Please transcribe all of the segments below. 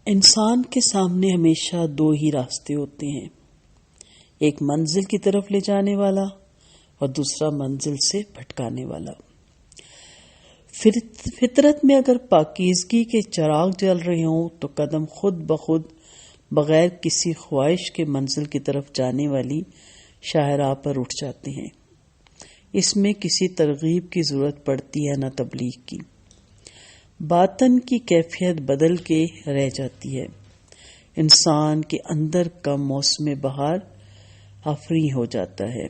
انسان کے سامنے ہمیشہ دو ہی راستے ہوتے ہیں، ایک منزل کی طرف لے جانے والا اور دوسرا منزل سے بھٹکانے والا۔ فطرت میں اگر پاکیزگی کے چراغ جل رہے ہوں تو قدم خود بخود بغیر کسی خواہش کے منزل کی طرف جانے والی شاہراہ پر اٹھ جاتے ہیں۔ اس میں کسی ترغیب کی ضرورت پڑتی ہے نہ تبلیغ کی۔ باطن کی کیفیت بدل کے رہ جاتی ہے۔ انسان کے اندر کا موسم بہار آفری ہو جاتا ہے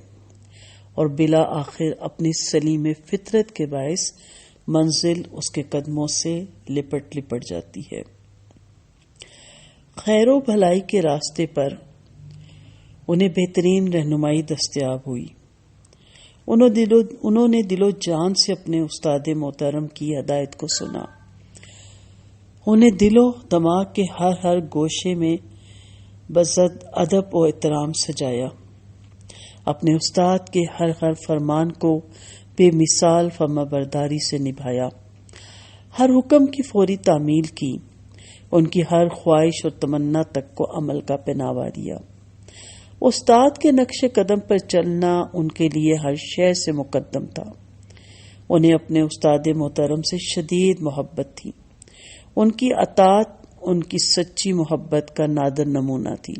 اور بلا آخر اپنی سلیم فطرت کے باعث منزل اس کے قدموں سے لپٹ جاتی ہے۔ خیر و بھلائی کے راستے پر انہیں بہترین رہنمائی دستیاب ہوئی۔ انہوں نے دل و جان سے اپنے استاد محترم کی ہدایت کو سنا۔ انہیں دل و دماغ کے ہر گوشے میں بزد ادب و احترام سجایا۔ اپنے استاد کے ہر فرمان کو بے مثال فرما برداری سے نبھایا۔ ہر حکم کی فوری تعمیل کی۔ ان کی ہر خواہش اور تمنا تک کو عمل کا پہناوا دیا۔ استاد کے نقش قدم پر چلنا ان کے لیے ہر شے سے مقدم تھا۔ انہیں اپنے استاد محترم سے شدید محبت تھی۔ ان کی اطاعت ان کی سچی محبت کا نادر نمونہ تھی،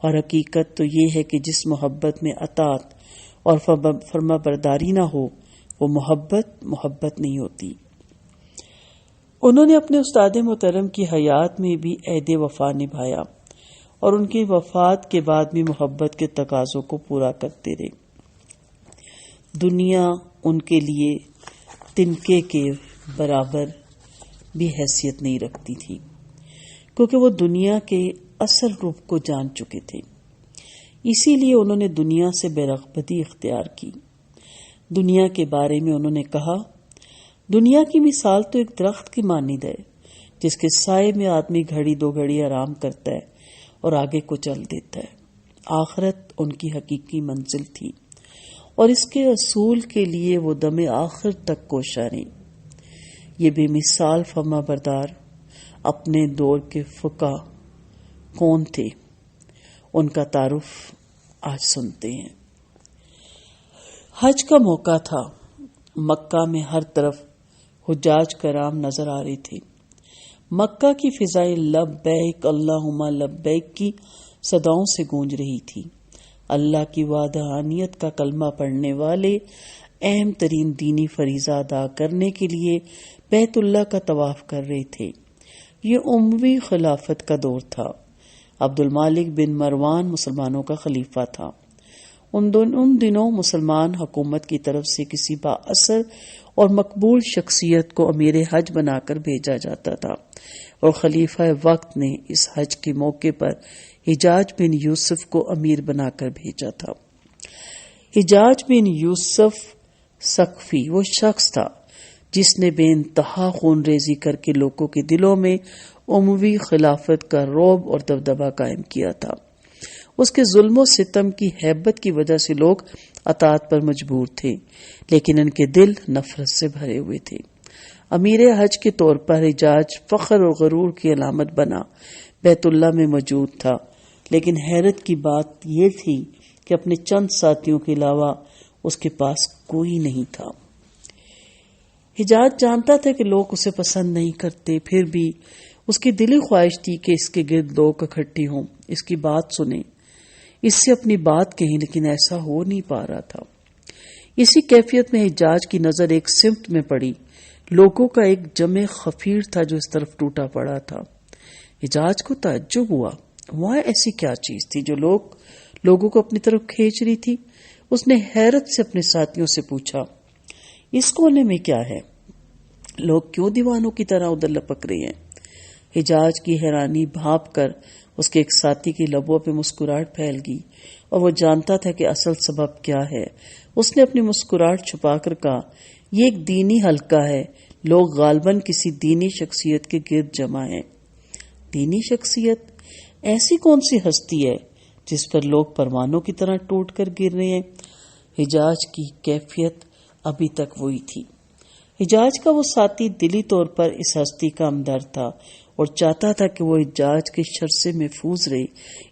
اور حقیقت تو یہ ہے کہ جس محبت میں اطاعت اور فرما برداری نہ ہو وہ محبت نہیں ہوتی۔ انہوں نے اپنے استاد محترم کی حیات میں بھی عہد وفا نبھایا اور ان کی وفات کے بعد بھی محبت کے تقاضوں کو پورا کرتے رہے۔ دنیا ان کے لیے تنکے کے برابر بھی حیثیت نہیں رکھتی تھی، کیونکہ وہ دنیا کے اصل روپ کو جان چکے تھے۔ اسی لیے انہوں نے دنیا سے بے رغبتی اختیار کی۔ دنیا کے بارے میں انہوں نے کہا، دنیا کی مثال تو ایک درخت کی مانند ہے جس کے سائے میں آدمی گھڑی دو گھڑی آرام کرتا ہے اور آگے کو چل دیتا ہے۔ آخرت ان کی حقیقی منزل تھی اور اس کے اصول کے لیے وہ دم آخر تک کوشاں رہے۔ یہ بے مثال فرما بردار اپنے دور کے فقہ کون تھے؟ ان کا تعارف آج سنتے ہیں۔ حج کا موقع تھا۔ مکہ میں ہر طرف حجاج کرام نظر آ رہے تھے۔ مکہ کی فضائیں لبیک اللہم لبیک کی صداؤں سے گونج رہی تھی۔ اللہ کی وحدانیت کا کلمہ پڑھنے والے اہم ترین دینی فریضہ ادا کرنے کے لیے بیت اللہ کا طواف کر رہے تھے۔ یہ اموی خلافت کا دور تھا۔ عبد الملک بن مروان مسلمانوں کا خلیفہ تھا۔ ان دنوں مسلمان حکومت کی طرف سے کسی با اثر اور مقبول شخصیت کو امیر حج بنا کر بھیجا جاتا تھا، اور خلیفہ وقت نے اس حج کے موقع پر حجاج بن یوسف کو امیر بنا کر بھیجا تھا۔ حجاج بن یوسف ثقفی وہ شخص تھا جس نے بے انتہا خون ریزی کر کے لوگوں کے دلوں میں اموی خلافت کا رعب اور دبدبہ قائم کیا تھا۔ اس کے ظلم و ستم کی ہیبت کی وجہ سے لوگ اطاعت پر مجبور تھے، لیکن ان کے دل نفرت سے بھرے ہوئے تھے۔ امیر حج کے طور پر حجاج فخر اور غرور کی علامت بنا بیت اللہ میں موجود تھا، لیکن حیرت کی بات یہ تھی کہ اپنے چند ساتھیوں کے علاوہ اس کے پاس کوئی نہیں تھا۔ حجاج جانتا تھا کہ لوگ اسے پسند نہیں کرتے، پھر بھی اس کی دلی خواہش تھی کہ اس کے گرد لوگ اکٹھے ہوں، اس کی بات سنیں، اس سے اپنی بات کہیں، لیکن ایسا ہو نہیں پا رہا تھا۔ اسی کیفیت میں حجاج کی نظر ایک سمت میں پڑی۔ لوگوں کا ایک جمع خفیر تھا جو اس طرف ٹوٹا پڑا تھا۔ حجاج کو تعجب ہوا، وہاں ایسی کیا چیز تھی جو لوگوں کو اپنی طرف کھینچ رہی تھی؟ اس نے حیرت سے اپنے ساتھیوں سے پوچھا، اس کونے میں کیا ہے؟ لوگ کیوں دیوانوں کی طرح ادھر لپک رہے ہیں؟ حجاج کی حیرانی بھانپ کر اس کے ایک ساتھی کی لبوں پہ مسکراہٹ پھیل گئی، اور وہ جانتا تھا کہ اصل سبب کیا ہے۔ اس نے اپنی مسکراہٹ چھپا کر کہا، یہ ایک دینی حلقہ ہے، لوگ غالباً کسی دینی شخصیت کے گرد جمع ہیں۔ دینی شخصیت؟ ایسی کون سی ہستی ہے جس پر لوگ پروانوں کی طرح ٹوٹ کر گر رہے ہیں؟ حجاج کی کیفیت ابھی تک وہی تھی۔ حجاج کا وہ ساتھی دلی طور پر اس ہستی کا ہمدرد تھا اور چاہتا تھا کہ وہ حجاج کے شر سے محفوظ رہے،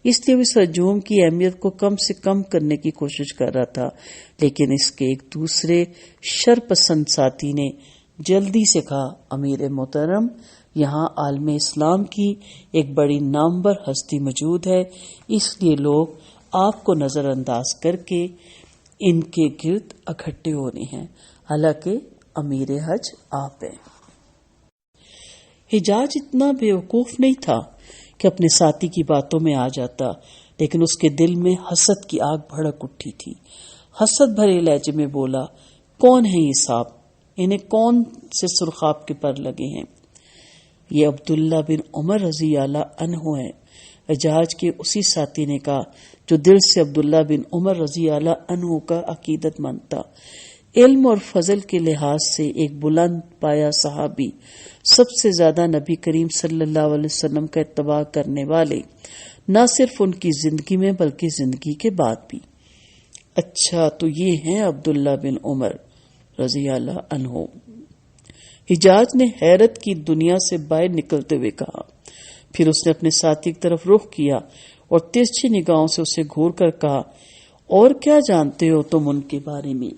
اس لیے وہ اس ہجوم کی اہمیت کو کم سے کم کرنے کی کوشش کر رہا تھا، لیکن اس کے ایک دوسرے شر پسند ساتھی نے جلدی سے کہا، امیر محترم، یہاں عالم اسلام کی ایک بڑی نامور ہستی موجود ہے، اس لیے لوگ آپ کو نظر انداز کر کے ان کے گرد اکٹھے ہو رہے ہیں، حالانکہ امیر حج آپ ہیں۔ حجاج اتنا بیوقوف نہیں تھا کہ اپنے ساتھی کی باتوں میں آ جاتا، لیکن اس کے دل میں حسد کی آگ بھڑک اٹھی تھی۔ حسد بھرے لہجے میں بولا، کون ہے یہ صاحب؟ انہیں کون سے سرخاب کے پر لگے ہیں؟ یہ عبداللہ بن عمر رضی اللہ عنہ ہیں۔ حجاج کے اسی ساتھی نے کہا جو دل سے عبداللہ بن عمر رضی اللہ عنہ کا عقیدت مند تھا، علم اور فضل کے لحاظ سے ایک بلند پایا صحابی، سب سے زیادہ نبی کریم صلی اللہ علیہ وسلم کا اتباع کرنے والے، نہ صرف ان کی زندگی میں بلکہ زندگی کے بعد بھی۔ اچھا، تو یہ ہیں عبداللہ بن عمر رضی اللہ عنہ؟ حجاج نے حیرت کی دنیا سے باہر نکلتے ہوئے کہا، پھر اس نے اپنے ساتھی کی طرف رخ کیا اور ترچھی نگاہوں سے اسے گھور کر کہا، اور کیا جانتے ہو تم ان کے بارے میں؟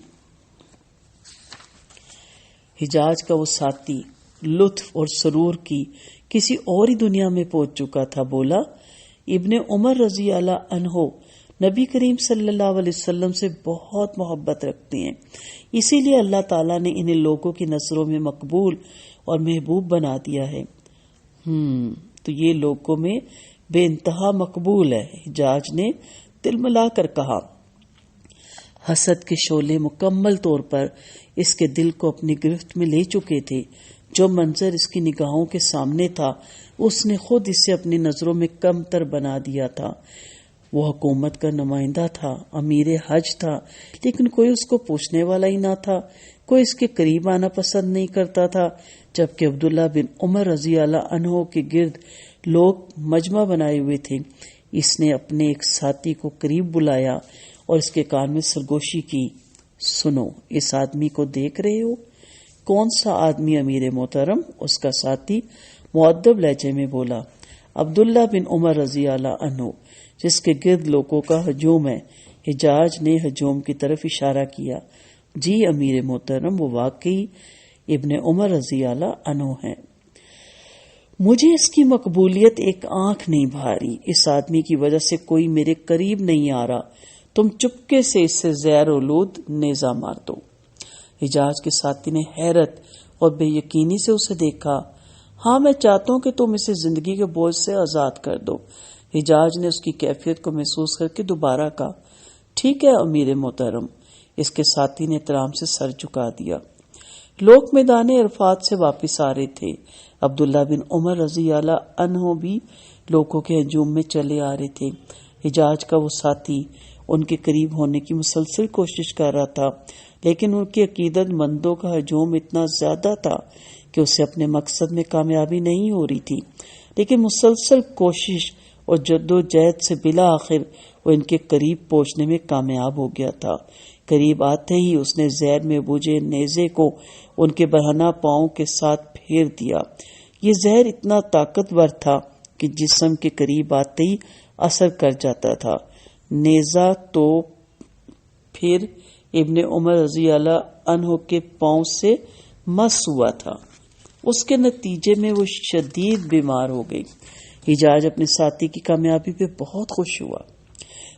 حجاج کا وہ ساتھی لطف اور سرور کی کسی اور ہی دنیا میں پہنچ چکا تھا، بولا، ابن عمر رضی اللہ عنہ نبی کریم صلی اللہ علیہ وسلم سے بہت محبت رکھتے ہیں، اسی لیے اللہ تعالیٰ نے انہیں لوگوں کی نظروں میں مقبول اور محبوب بنا دیا ہے۔ تو یہ لوگوں میں بے انتہا مقبول ہے، حجاج نے دل ملا کر کہا۔ حسد کے شعلے مکمل طور پر اس کے دل کو اپنی گرفت میں لے چکے تھے۔ جو منظر اس کی نگاہوں کے سامنے تھا، اس نے خود اسے اپنی نظروں میں کم تر بنا دیا تھا۔ وہ حکومت کا نمائندہ تھا، امیر حج تھا، لیکن کوئی اس کو پوچھنے والا ہی نہ تھا، کوئی اس کے قریب آنا پسند نہیں کرتا تھا، جبکہ عبداللہ بن عمر رضی اللہ عنہ کے گرد لوگ مجمع بنائے ہوئے تھے۔ اس نے اپنے ایک ساتھی کو قریب بلایا اور اس کے کان میں سرگوشی کی، سنو، اس آدمی کو دیکھ رہے ہو؟ کون سا آدمی امیر محترم؟ اس کا ساتھی مؤدب لہجے میں بولا، عبداللہ بن عمر رضی اللہ عنہ، جس کے گرد لوگوں کا ہجوم ہے۔ حجاج نے ہجوم کی طرف اشارہ کیا، جی امیر محترم، وہ واقعی ابن عمر رضی اللہ عنہ ہیں۔ مجھے اس کی مقبولیت ایک آنکھ نہیں بھاری، اس آدمی کی وجہ سے کوئی میرے قریب نہیں آ رہا، تم چپکے سے اس سے زہر آلود نیزہ مار دو۔ حجاج کے ساتھی نے حیرت اور بے یقینی سے اسے دیکھا۔ ہاں، میں چاہتا ہوں کہ تم اسے زندگی کے بوجھ سے آزاد کر دو۔ حجاج نے اس کی کیفیت کو محسوس کر کے دوبارہ کہا، ٹھیک ہے امیر محترم۔ اس کے ساتھی نے احترام سے سر جھکا دیا۔ لوگ میدان عرفات سے واپس آ رہے تھے۔ عبداللہ بن عمر رضی اللہ عنہ بھی لوگوں کے ہجوم میں چلے آ رہے تھے۔ حجاج کا وہ ساتھی ان کے قریب ہونے کی مسلسل کوشش کر رہا تھا، لیکن ان کی عقیدت مندوں کا ہجوم اتنا زیادہ تھا کہ اسے اپنے مقصد میں کامیابی نہیں ہو رہی تھی، لیکن مسلسل کوشش اور جدوجہد سے بالآخر وہ ان کے قریب پہنچنے میں کامیاب ہو گیا تھا۔ قریب آتے ہی اس نے زہر میں بوجھے نیزے کو ان کے برہنہ پاؤں کے ساتھ پھیر دیا۔ یہ زہر اتنا طاقتور تھا کہ جسم کے قریب آتے ہی اثر کر جاتا تھا۔ نیزہ تو پھر ابن عمر رضی اللہ عنہ کے پاؤں سے مس ہوا تھا۔ اس کے نتیجے میں وہ شدید بیمار ہو گئی۔ حجاج اپنے ساتھی کی کامیابی پہ بہت خوش ہوا۔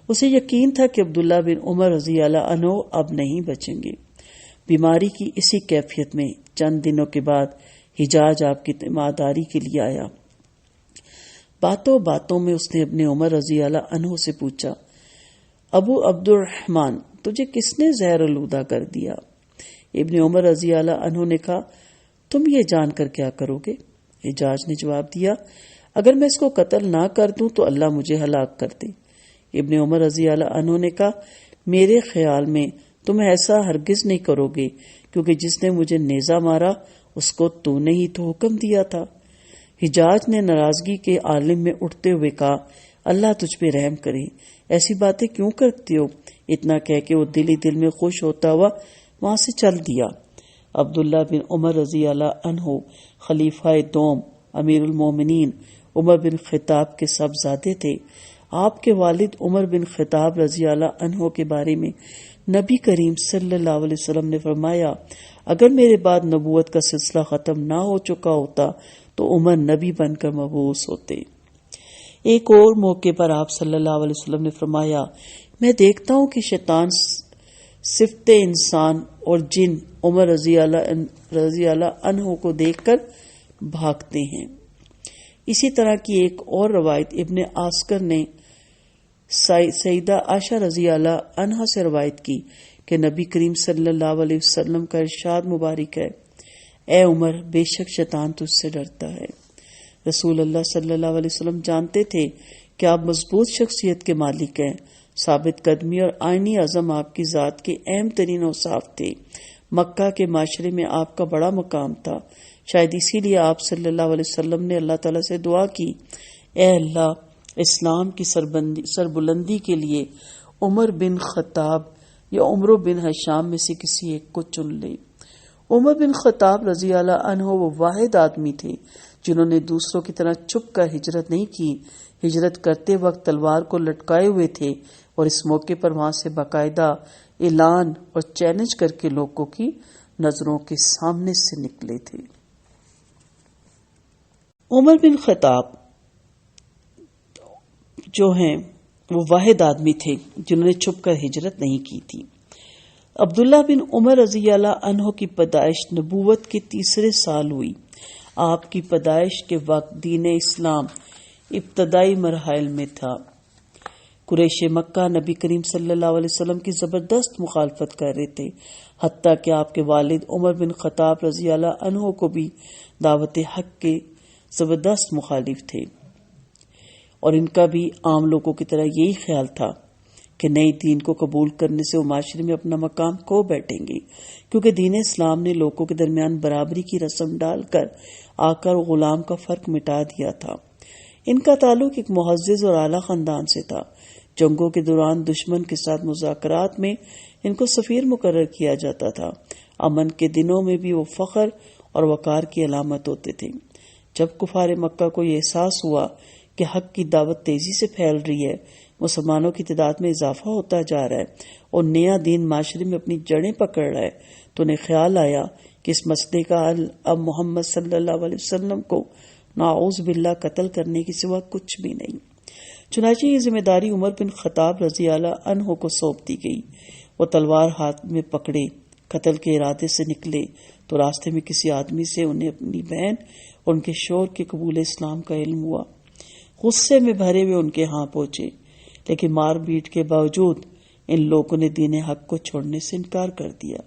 اسے یقین تھا کہ عبداللہ بن عمر رضی اللہ عنہ اب نہیں بچیں گے۔ بیماری کی اسی کیفیت میں چند دنوں کے بعد حجاج آپ کی تیمارداری کے لیے آیا۔ باتوں باتوں میں اس نے ابن عمر رضی اللہ عنہ سے پوچھا، ابو عبد الرحمن، تجھے کس نے زہر آلودہ کر دیا؟ ابن عمر رضی اللہ عنہ نے کہا، تم یہ جان کر کیا کرو گے؟ حجاج نے جواب دیا، اگر میں اس کو قتل نہ کر دوں تو اللہ مجھے ہلاک کر دے۔ ابن عمر رضی اللہ عنہ نے کہا، میرے خیال میں تم ایسا ہرگز نہیں کرو گے، کیونکہ جس نے مجھے نیزہ مارا اس کو تو نے ہی تو حکم دیا تھا۔ حجاج نے ناراضگی کے عالم میں اٹھتے ہوئے کہا، اللہ تجھ پہ رحم کرے، ایسی باتیں کیوں کرتے ہو؟ اتنا کہہ کے وہ دل ہی دل میں خوش ہوتا ہوا وہاں سے چل دیا۔ عبداللہ بن عمر رضی اللہ عنہ خلیفہ دوم امیر المومنین عمر بن خطاب کے صاحبزادے تھے۔ آپ کے والد عمر بن خطاب رضی اللہ عنہ کے بارے میں نبی کریم صلی اللہ علیہ وسلم نے فرمایا، اگر میرے بعد نبوت کا سلسلہ ختم نہ ہو چکا ہوتا تو عمر نبی بن کر مبعوث ہوتے۔ ایک اور موقع پر آپ صلی اللہ علیہ وسلم نے فرمایا، میں دیکھتا ہوں کہ شیطان صفت انسان اور جن عمر رضی اللہ عنہ کو دیکھ کر بھاگتے ہیں۔ اسی طرح کی ایک اور روایت ابن عسکر نے سیدہ عائشہ رضی اللہ عنہا سے روایت کی کہ نبی کریم صلی اللہ علیہ وسلم کا ارشاد مبارک ہے، اے عمر، بے شک شیطان تجھ سے ڈرتا ہے۔ رسول اللہ صلی اللہ علیہ وسلم جانتے تھے کہ آپ مضبوط شخصیت کے مالک ہیں۔ ثابت قدمی اور آئینی عزم آپ کی ذات کے اہم ترین اوصاف تھے۔ مکہ کے معاشرے میں آپ کا بڑا مقام تھا، شاید اسی لیے آپ صلی اللہ علیہ وسلم نے اللہ تعالیٰ سے دعا کی، اے اللہ، اسلام کی سربلندی کے لیے عمر بن خطاب یا عمرو بن ہشام میں سے کسی ایک کو چن لے۔ عمر بن خطاب رضی اللہ عنہ وہ واحد آدمی تھے جنہوں نے دوسروں کی طرح چھپ کر ہجرت نہیں کی۔ ہجرت کرتے وقت تلوار کو لٹکائے ہوئے تھے اور اس موقع پر وہاں سے باقاعدہ اعلان اور چیلنج کر کے لوگوں کی نظروں کے سامنے سے نکلے تھے۔ عمر بن خطاب جو ہیں وہ واحد آدمی تھے جنہوں نے چھپ کر ہجرت نہیں کی تھی۔ عبداللہ بن عمر رضی اللہ عنہ کی پیدائش نبوت کے 3 سال ہوئی۔ آپ کی پیدائش کے وقت دین اسلام ابتدائی مراحل میں تھا۔ قریش مکہ نبی کریم صلی اللہ علیہ وسلم کی زبردست مخالفت کر رہے تھے، حتیٰ کہ آپ کے والد عمر بن خطاب رضی اللہ عنہ کو بھی دعوت حق کے زبردست مخالف تھے، اور ان کا بھی عام لوگوں کی طرح یہی خیال تھا کہ نئی دین کو قبول کرنے سے وہ معاشرے میں اپنا مقام کھو بیٹھیں گے، کیونکہ دین اسلام نے لوگوں کے درمیان برابری کی رسم ڈال کر آقا اور غلام کا فرق مٹا دیا تھا۔ ان کا تعلق ایک معزز اور اعلیٰ خاندان سے تھا۔ جنگوں کے دوران دشمن کے ساتھ مذاکرات میں ان کو سفیر مقرر کیا جاتا تھا۔ امن کے دنوں میں بھی وہ فخر اور وقار کی علامت ہوتے تھے۔ جب کفار مکہ کو یہ احساس ہوا کہ حق کی دعوت تیزی سے پھیل رہی ہے، مسلمانوں کی تعداد میں اضافہ ہوتا جا رہا ہے اور نیا دین معاشرے میں اپنی جڑیں پکڑ رہا ہے، تو انہیں خیال آیا کہ اس مسئلے کا حل اب محمد صلی اللہ علیہ وسلم کو نعوذ باللہ قتل کرنے کے سوا کچھ بھی نہیں۔ چنانچہ یہ ذمہ داری عمر بن خطاب رضی اللہ عنہ کو سونپ دی گئی۔ وہ تلوار ہاتھ میں پکڑے قتل کے ارادے سے نکلے تو راستے میں کسی آدمی سے انہیں اپنی بہن اور ان کے شوہر کے قبول اسلام کا علم ہوا۔ غصے میں بھرے ہوئے ان کے ہاں پہنچے، لیکن مار پیٹ کے باوجود ان لوگوں نے دین حق کو چھوڑنے سے انکار کر دیا۔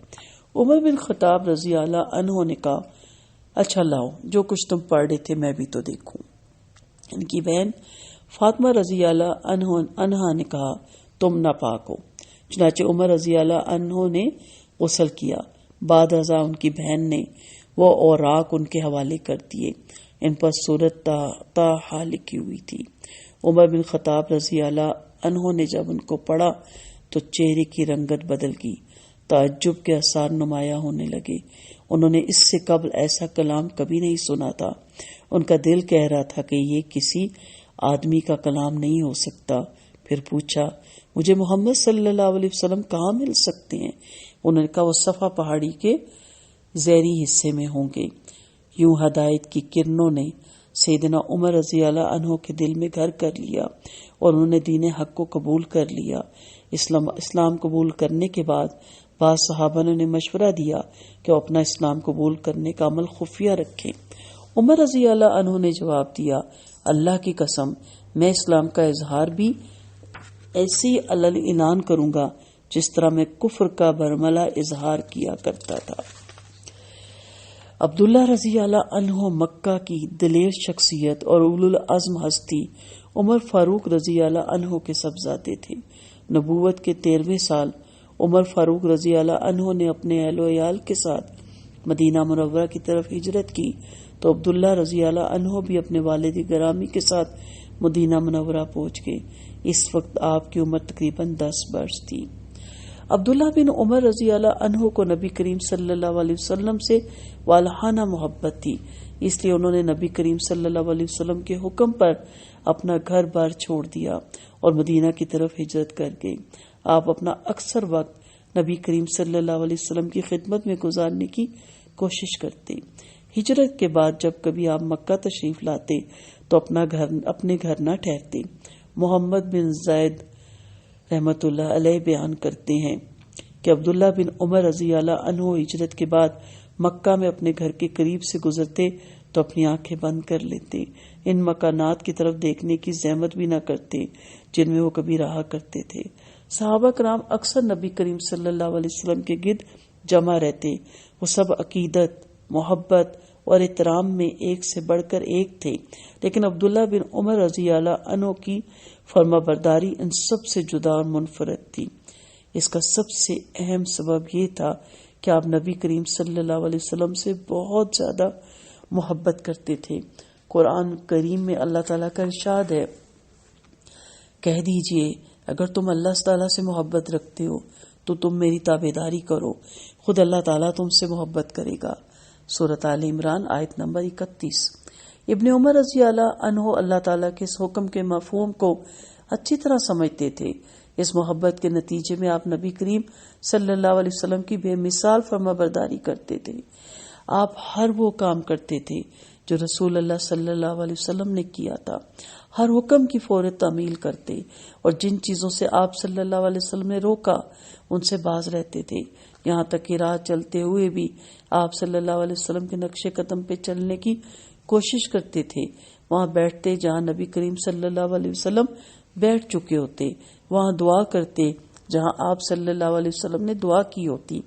عمر بن خطاب رضی اللہ عنہ نے کہا، اچھا لاؤ، جو کچھ تم پڑھ رہے تھے میں بھی تو دیکھوں۔ ان کی بہن فاطمہ رضی اللہ عنہا نے کہا، تم ناپاک ہو۔ چنانچہ عمر رضی اللہ عنہ نے غسل کیا۔ بعد ازاں ان کی بہن نے وہ اوراق ان کے حوالے کر دیے، ان پر سورت طٰہٰ لکھی ہوئی تھی۔ عمر بن خطاب رضی اللہ عنہ نے جب ان کو پڑھا تو چہرے کی رنگت بدل گئی، تعجب کے آثار نمایاں ہونے لگے۔ انہوں نے اس سے قبل ایسا کلام کبھی نہیں سنا تھا۔ ان کا دل کہہ رہا تھا کہ یہ کسی آدمی کا کلام نہیں ہو سکتا۔ پھر پوچھا، مجھے محمد صلی اللہ علیہ وسلم کہاں مل سکتے ہیں؟ انہوں نے کہا، وہ صفا پہاڑی کے زیری حصے میں ہوں گے۔ یوں ہدایت کی کرنوں نے سیدنا عمر رضی اللہ عنہ کے دل میں گھر کر لیا اور انہوں نے دین حق کو قبول کر لیا۔ اسلام قبول کرنے کے بعد بعض صحابہ نے انہیں مشورہ دیا کہ وہ اپنا اسلام قبول کرنے کا عمل خفیہ رکھیں۔ عمر رضی اللہ عنہ نے جواب دیا، اللہ کی قسم، میں اسلام کا اظہار بھی ایسی اعلان کروں گا جس طرح میں کفر کا برملا اظہار کیا کرتا تھا۔ عبداللہ رضی اللہ عنہ مکہ کی دلیر شخصیت اور اولو العزم ہستی عمر فاروق رضی اللہ عنہ کے صاحبزادے تھے۔ نبوت کے 13ویں سال عمر فاروق رضی اللہ عنہ نے اپنے اہل و عیال کے ساتھ مدینہ منورہ کی طرف ہجرت کی تو عبداللہ رضی اللہ عنہ بھی اپنے والد گرامی کے ساتھ مدینہ منورہ پہنچ گئے۔ اس وقت آپ کی عمر تقریباً 10 برس تھی۔ عبداللہ بن عمر رضی اللہ عنہ کو نبی کریم صلی اللہ علیہ وسلم سے والہانہ محبت تھی، اس لیے انہوں نے نبی کریم صلی اللہ علیہ وسلم کے حکم پر اپنا گھر بار چھوڑ دیا اور مدینہ کی طرف ہجرت کر گئے۔ آپ اپنا اکثر وقت نبی کریم صلی اللہ علیہ وسلم کی خدمت میں گزارنے کی کوشش کرتے۔ ہجرت کے بعد جب کبھی آپ مکہ تشریف لاتے تو اپنے گھر نہ ٹھہرتے۔ محمد بن زید رحمت اللہ علیہ بیان کرتے ہیں کہ عبداللہ بن عمر رضی اللہ عنہ ہجرت کے بعد مکہ میں اپنے گھر کے قریب سے گزرتے تو اپنی آنکھیں بند کر لیتے، ان مکانات کی طرف دیکھنے کی زحمت بھی نہ کرتے جن میں وہ کبھی رہا کرتے تھے۔ صحابہ کرام اکثر نبی کریم صلی اللہ علیہ وسلم کے گرد جمع رہتے، وہ سب عقیدت، محبت اور احترام میں ایک سے بڑھ کر ایک تھے، لیکن عبداللہ بن عمر رضی اللہ عنہ کی فرما برداری ان سب سے جدا اور منفرد تھی۔ اس کا سب سے اہم سبب یہ تھا کہ آپ نبی کریم صلی اللہ علیہ وسلم سے بہت زیادہ محبت کرتے تھے۔ قرآن کریم میں اللہ تعالیٰ کا ارشاد ہے، کہہ دیجئے اگر تم اللہ تعالیٰ سے محبت رکھتے ہو تو تم میری تابعداری کرو، خود اللہ تعالیٰ تم سے محبت کرے گا۔ سورۃ آل عمران آیت نمبر 31۔ ابن عمر رضی اللہ عنہ اللہ تعالیٰ کے اس حکم کے مفہوم کو اچھی طرح سمجھتے تھے۔ اس محبت کے نتیجے میں آپ نبی کریم صلی اللہ علیہ وسلم کی بے مثال فرما برداری کرتے تھے۔ آپ ہر وہ کام کرتے تھے جو رسول اللہ صلی اللہ علیہ وسلم نے کیا تھا، ہر حکم کی فوری تعمیل کرتے، اور جن چیزوں سے آپ صلی اللہ علیہ وسلم نے روکا ان سے باز رہتے تھے، یہاں تک کہ راہ چلتے ہوئے بھی آپ صلی اللہ علیہ وسلم کے نقش قدم پہ چلنے کی کوشش کرتے تھے۔ وہاں بیٹھتے جہاں نبی کریم صلی اللہ علیہ وسلم بیٹھ چکے ہوتے، وہاں دعا کرتے جہاں آپ صلی اللہ علیہ وسلم نے دعا کی ہوتی۔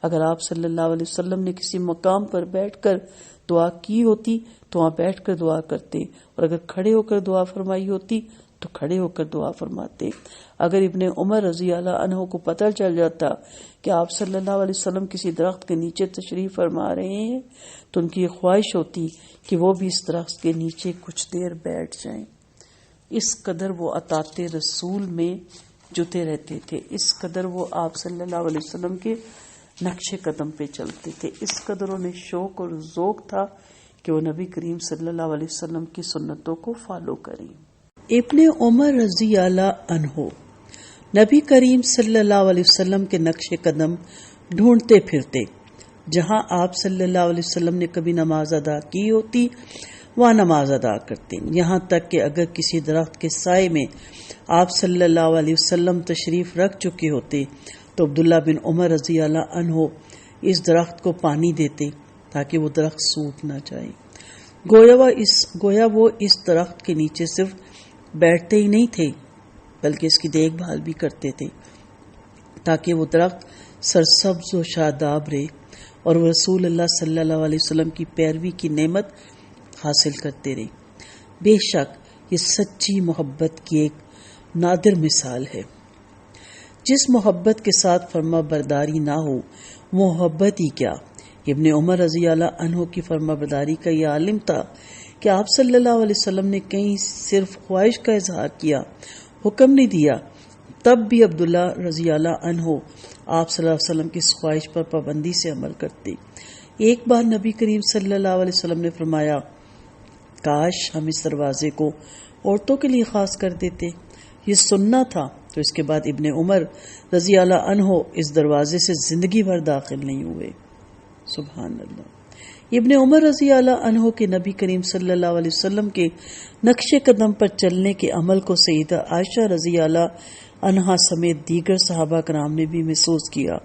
اگر آپ صلی اللہ علیہ وسلم نے کسی مقام پر بیٹھ کر دعا کی ہوتی تو وہاں بیٹھ کر دعا کرتے، اور اگر کھڑے ہو کر دعا فرمائی ہوتی تو کھڑے ہو کر دعا فرماتے۔ اگر ابن عمر رضی اللہ عنہ کو پتہ چل جاتا کہ آپ صلی اللہ علیہ وسلم کسی درخت کے نیچے تشریف فرما رہے ہیں تو ان کی یہ خواہش ہوتی کہ وہ بھی اس درخت کے نیچے کچھ دیر بیٹھ جائیں۔ اس قدر وہ اطاعت رسول میں جتے رہتے تھے، اس قدر وہ آپ صلی اللہ علیہ وسلم کے نقش قدم پہ چلتے تھے، اس قدر انہیں شوق اور ذوق تھا کہ وہ نبی کریم صلی اللہ علیہ وسلم کی سنتوں کو فالو کریں۔ ابن عمر رضی اللہ عنہ نبی کریم صلی اللہ علیہ وسلم کے نقش قدم ڈھونڈتے پھرتے، جہاں آپ صلی اللہ علیہ وسلم نے کبھی نماز ادا کی ہوتی وہاں نماز ادا کرتے، یہاں تک کہ اگر کسی درخت کے سائے میں آپ صلی اللہ علیہ وسلم تشریف رکھ چکے ہوتے تو عبداللہ بن عمر رضی اللہ عنہ اس درخت کو پانی دیتے تاکہ وہ درخت سوکھ نہ جائے۔ گویا وہ اس درخت کے نیچے صرف بیٹھتے ہی نہیں تھے بلکہ اس کی دیکھ بھال بھی کرتے تھے تاکہ وہ درخت سرسبز و شاداب رہے اور وہ رسول اللہ صلی اللہ علیہ وسلم کی پیروی کی نعمت حاصل کرتے رہے۔ بے شک یہ سچی محبت کی ایک نادر مثال ہے۔ جس محبت کے ساتھ فرما برداری نہ ہو محبت ہی کیا۔ ابن عمر رضی اللہ عنہ کی فرما برداری کا یہ عالم تھا کہ آپ صلی اللہ علیہ وسلم نے کہیں صرف خواہش کا اظہار کیا، حکم نہیں دیا، تب بھی عبداللہ رضی اللہ عنہ آپ صلی اللہ علیہ وسلم کی اس خواہش پر پابندی سے عمل کرتے۔ ایک بار نبی کریم صلی اللہ علیہ وسلم نے فرمایا، کاش ہم اس دروازے کو عورتوں کے لیے خاص کر دیتے، یہ سننا تھا۔ تو اس کے بعد ابن عمر رضی اللہ عنہ اس دروازے سے زندگی بھر داخل نہیں ہوئے۔ سبحان اللہ۔ ابن عمر رضی اللہ عنہ کے نبی کریم صلی اللہ علیہ وسلم کے نقش قدم پر چلنے کے عمل کو سیدہ عائشہ رضی اللہ عنہا سمیت دیگر صحابہ کرام نے بھی محسوس کیا۔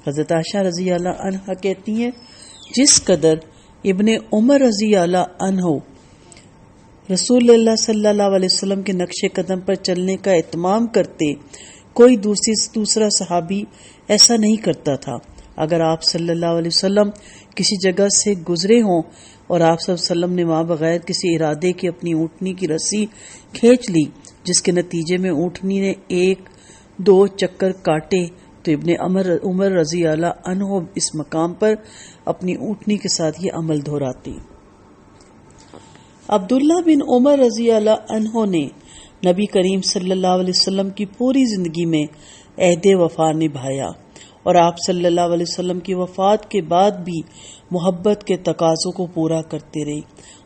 حضرت عائشہ رضی اللہ عنہا کہتی ہیں، جس قدر ابن عمر رضی اللہ عنہ رسول اللہ صلی اللہ علیہ وسلم کے نقش قدم پر چلنے کا اہتمام کرتے، کوئی دوسرا صحابی ایسا نہیں کرتا تھا۔ اگر آپ صلی اللہ علیہ وسلم کسی جگہ سے گزرے ہوں اور آپ صلی اللہ علیہ وسلم نے وہاں بغیر کسی ارادے کے اپنی اونٹنی کی رسی کھینچ لی، جس کے نتیجے میں اونٹنی نے 1-2 چکر کاٹے، تو ابن عمر رضی اللہ عنہ اس مقام پر اپنی اونٹنی کے ساتھ یہ عمل دہراتے۔ عبداللہ بن عمر رضی اللہ عنہ نے نبی کریم صلی اللہ علیہ وسلم کی پوری زندگی میں عہد وفا نبھایا اور آپ صلی اللہ علیہ وسلم کی وفات کے بعد بھی محبت کے تقاضوں کو پورا کرتے رہے۔